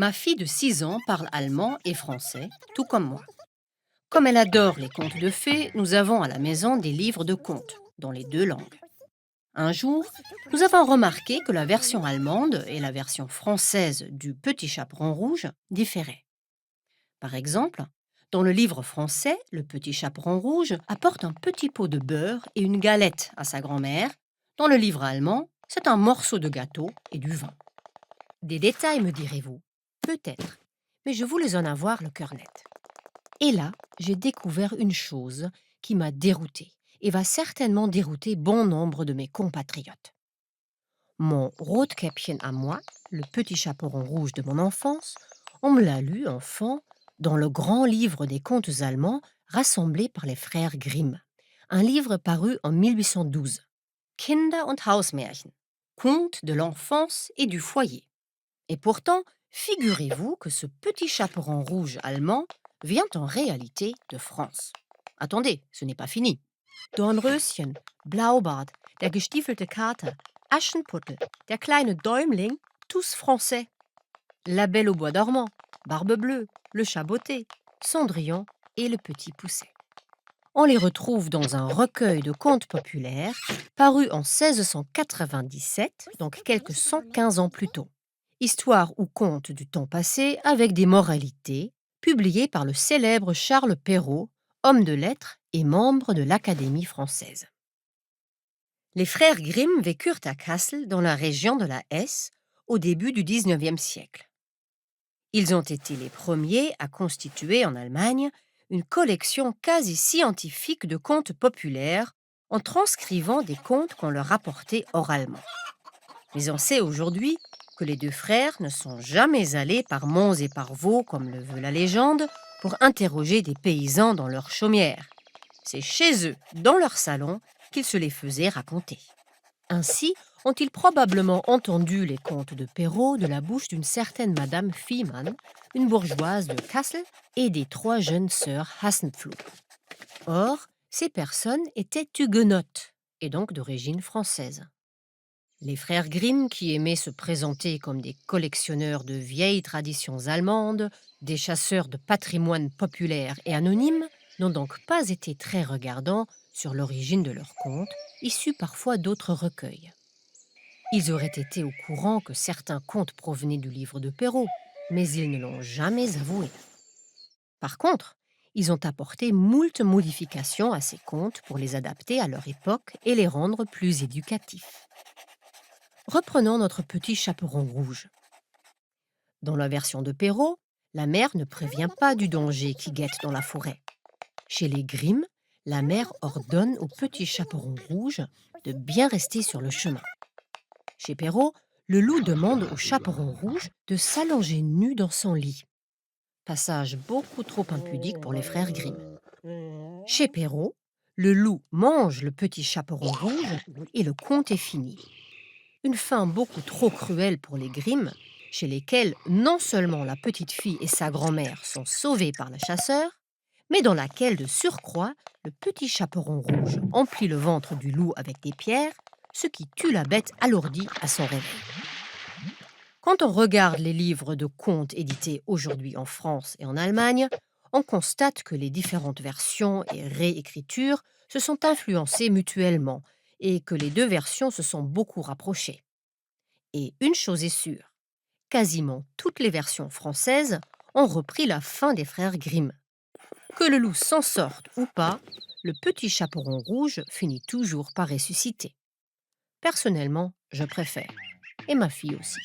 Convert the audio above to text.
Ma fille de 6 ans parle allemand et français, tout comme moi. Comme elle adore les contes de fées, nous avons à la maison des livres de contes, dans les deux langues. Un jour, nous avons remarqué que la version allemande et la version française du Petit Chaperon rouge différaient. Par exemple, dans le livre français, le Petit Chaperon rouge apporte un petit pot de beurre et une galette à sa grand-mère. Dans le livre allemand, c'est un morceau de gâteau et du vin. Des détails, me direz-vous? Peut-être, mais je voulais en avoir le cœur net. Et là, j'ai découvert une chose qui m'a déroutée et va certainement dérouter bon nombre de mes compatriotes. Mon Rotkäppchen à moi, le petit chaperon rouge de mon enfance, on me l'a lu, enfant, dans le grand livre des contes allemands rassemblés par les frères Grimm. Un livre paru en 1812. Kinder- und Hausmärchen. Contes de l'enfance et du foyer. Et pourtant, figurez-vous que ce petit chaperon rouge allemand vient en réalité de France. Attendez, ce n'est pas fini. Dornröschen, Blaubart, der gestiefelte Kater, Aschenputtel, der kleine Däumling, tous français. La Belle au bois dormant, Barbe bleue, le chat botté, Cendrillon et le petit Pousset. On les retrouve dans un recueil de contes populaires paru en 1697, donc quelques 115 ans plus tôt. Histoire ou conte du temps passé avec des moralités, publié par le célèbre Charles Perrault, homme de lettres et membre de l'Académie française. Les frères Grimm vécurent à Kassel, dans la région de la Hesse, au début du XIXe siècle. Ils ont été les premiers à constituer en Allemagne une collection quasi scientifique de contes populaires en transcrivant des contes qu'on leur rapportait oralement. Mais on sait aujourd'hui que les deux frères ne sont jamais allés par monts et par vaux, comme le veut la légende, pour interroger des paysans dans leur chaumière. C'est chez eux, dans leur salon, qu'ils se les faisaient raconter. Ainsi ont-ils probablement entendu les contes de Perrault de la bouche d'une certaine Madame Fiemann, une bourgeoise de Kassel, et des trois jeunes sœurs Hassenpflug. Or, ces personnes étaient huguenotes, et donc d'origine française. Les frères Grimm, qui aimaient se présenter comme des collectionneurs de vieilles traditions allemandes, des chasseurs de patrimoine populaire et anonyme, n'ont donc pas été très regardants sur l'origine de leurs contes, issus parfois d'autres recueils. Ils auraient été au courant que certains contes provenaient du livre de Perrault, mais ils ne l'ont jamais avoué. Par contre, ils ont apporté moult modifications à ces contes pour les adapter à leur époque et les rendre plus éducatifs. Reprenons notre petit chaperon rouge. Dans la version de Perrault, la mère ne prévient pas du danger qui guette dans la forêt. Chez les Grimm, la mère ordonne au petit chaperon rouge de bien rester sur le chemin. Chez Perrault, le loup demande au chaperon rouge de s'allonger nu dans son lit. Passage beaucoup trop impudique pour les frères Grimm. Chez Perrault, le loup mange le petit chaperon rouge et le conte est fini. Une fin beaucoup trop cruelle pour les Grimm, chez lesquels non seulement la petite fille et sa grand-mère sont sauvées par le chasseur, mais dans laquelle, de surcroît, le petit chaperon rouge emplit le ventre du loup avec des pierres, ce qui tue la bête alourdie à son réveil. Quand on regarde les livres de contes édités aujourd'hui en France et en Allemagne, on constate que les différentes versions et réécritures se sont influencées mutuellement et que les deux versions se sont beaucoup rapprochées. Et une chose est sûre, quasiment toutes les versions françaises ont repris la fin des frères Grimm. Que le loup s'en sorte ou pas, le petit chaperon rouge finit toujours par ressusciter. Personnellement, je préfère. Et ma fille aussi.